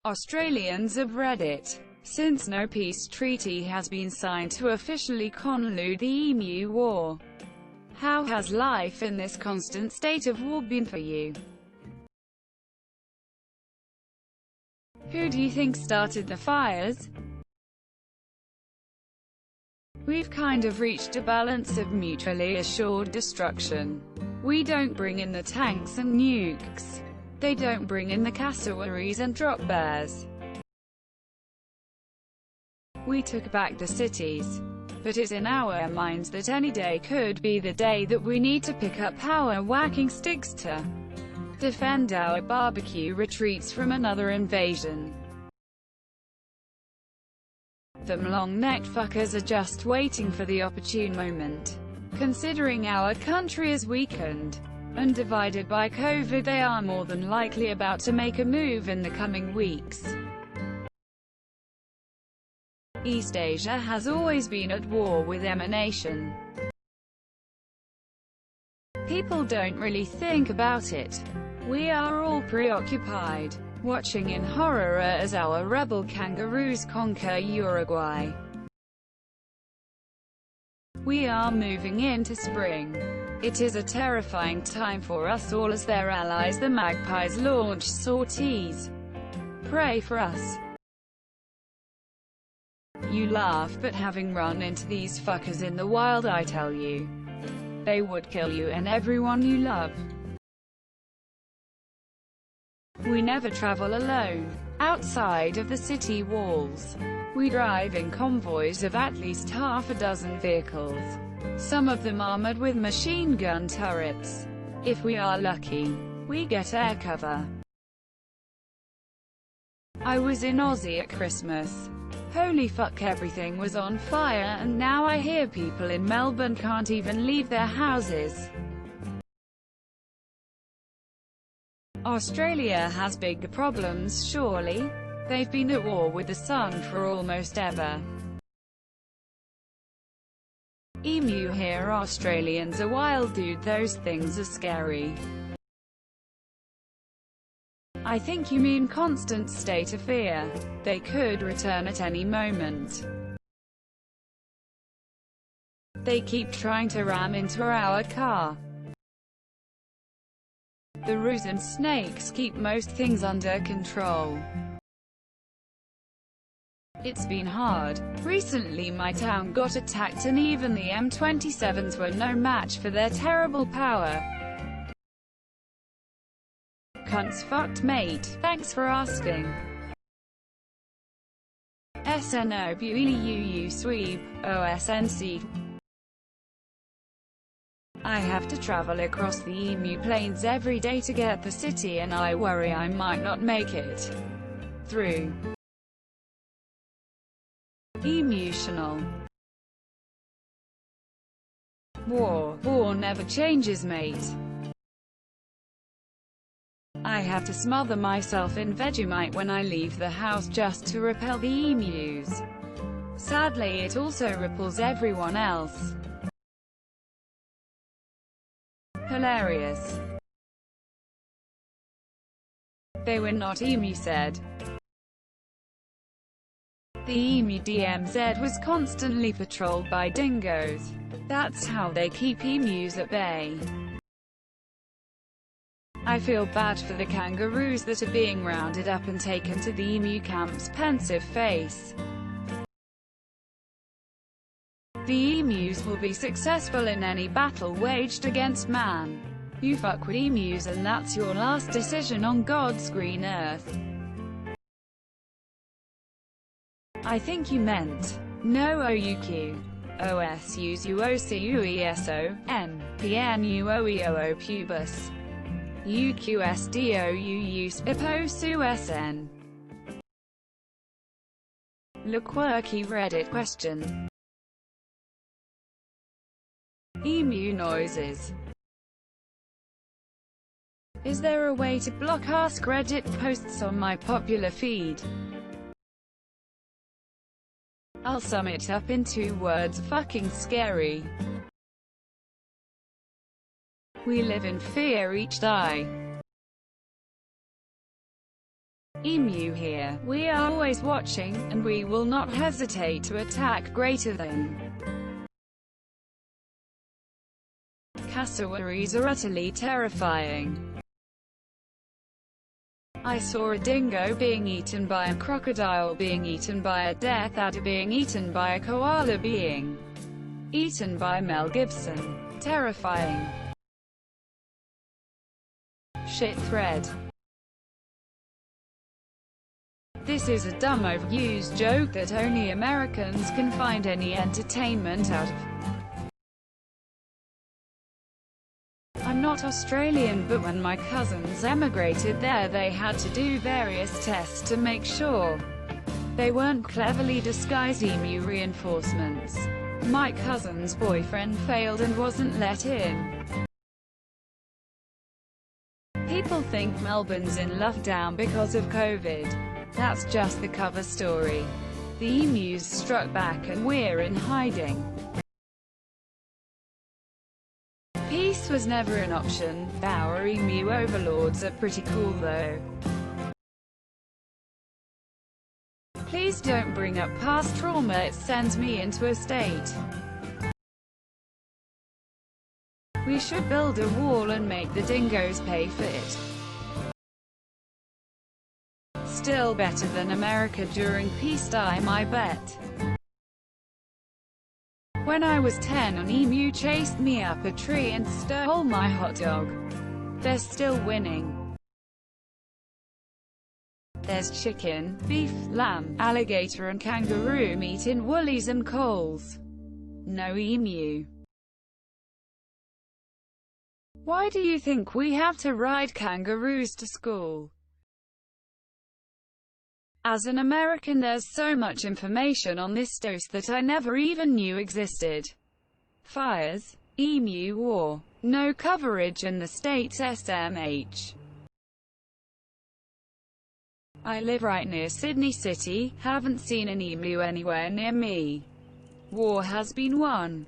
Australians of Reddit. Since no peace treaty has been signed to officially conlude the Emu War, how has life in this constant state of war been for you? Who do you think started the fires? We've kind of reached a balance of mutually assured destruction. We don't bring in the tanks and nukes. They don't bring in the cassowaries and drop bears. We took back the cities. But it's in our minds that any day could be the day that we need to pick up power whacking sticks to defend our barbecue retreats from another invasion. Them long-necked fuckers are just waiting for the opportune moment. Considering our country is weakened and divided by COVID, they are more than likely about to make a move in the coming weeks. East Asia has always been at war with emanation. People don't really think about it. We are all preoccupied, watching in horror as our rebel kangaroos conquer Uruguay. We are moving into spring. It is a terrifying time for us all as their allies the magpies launch sorties. Pray for us. You laugh, but having run into these fuckers in the wild, I tell you, they would kill you and everyone you love. We never travel alone. Outside of the city walls, we drive in convoys of at least half a dozen vehicles, some of them armored with machine gun turrets. If we are lucky, we get air cover. I was in Aussie at Christmas. Holy fuck, everything was on fire, and now I hear people in Melbourne can't even leave their houses. Australia has bigger problems, surely? They've been at war with the sun for almost ever. Emu here. Australians are wild, dude, those things are scary. I think you mean constant state of fear. They could return at any moment. They keep trying to ram into our car. The roos and snakes keep most things under control. It's been hard. Recently my town got attacked and even the M27s were no match for their terrible power. Cunts fucked, mate. Thanks for asking. SNOBUELU sweep. OSNC. I have to travel across the Emu Plains every day to get the city and I worry I might not make it through. Emotional. War never changes, mate. I have to smother myself in Vegemite when I leave the house just to repel the emus. Sadly, it also repels everyone else. Hilarious. They were not emu said. The Emu DMZ was constantly patrolled by dingoes. That's how they keep emus at bay. I feel bad for the kangaroos that are being rounded up and taken to the emu camps. Pensive face. The emus will be successful in any battle waged against man. You fuck with emus and that's your last decision on God's green earth. I think you meant no OUQ. OSUs UOCUESO, N, PNUOEOO pubis. UQSDOUU SN. Le quirky Reddit question. Emu noises. Is there a way to block Ask Reddit posts on my popular feed? I'll sum it up in 2 words: fucking scary. We live in fear each day. Emu here. We are always watching, and we will not hesitate to attack greater than. Cassowaries are utterly terrifying. I saw a dingo being eaten by a crocodile, being eaten by a death adder, being eaten by a koala, being eaten by Mel Gibson. Terrifying. Shit thread. This is a dumb overused joke that only Americans can find any entertainment out of. I'm not Australian, but when my cousins emigrated there, they had to do various tests to make sure they weren't cleverly disguised emu reinforcements. My cousin's boyfriend failed and wasn't let in. People think Melbourne's in lockdown because of COVID. That's just the cover story. The emus struck back and we're in hiding. Peace was never an option. Our emu overlords are pretty cool though. Please don't bring up past trauma, it sends me into a state. We should build a wall and make the dingoes pay for it. Still better than America during peacetime, I bet. When I was 10, an emu chased me up a tree and stole my hot dog. They're still winning. There's chicken, beef, lamb, alligator and kangaroo meat in Woolies and Coles. No emu. Why do you think we have to ride kangaroos to school? As an American, there's so much information on this dose that I never even knew existed. Fires. Emu War. No coverage in the state's SMH. I live right near Sydney City, haven't seen an emu anywhere near me. War has been won.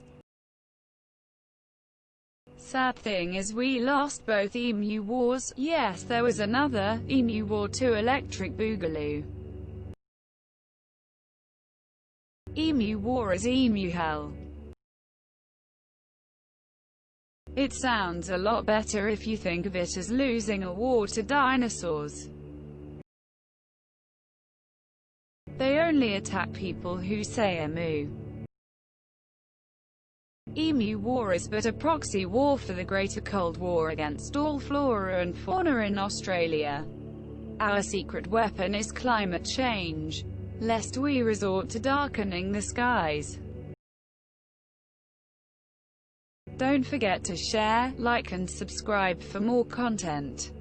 Sad thing is we lost both emu wars. Yes, there was another, Emu War 2 Electric Boogaloo. Emu War is emu hell. It sounds a lot better if you think of it as losing a war to dinosaurs. They only attack people who say emu. Emu War is but a proxy war for the Greater Cold War against all flora and fauna in Australia. Our secret weapon is climate change, lest we resort to darkening the skies. Don't forget to share, like and subscribe for more content.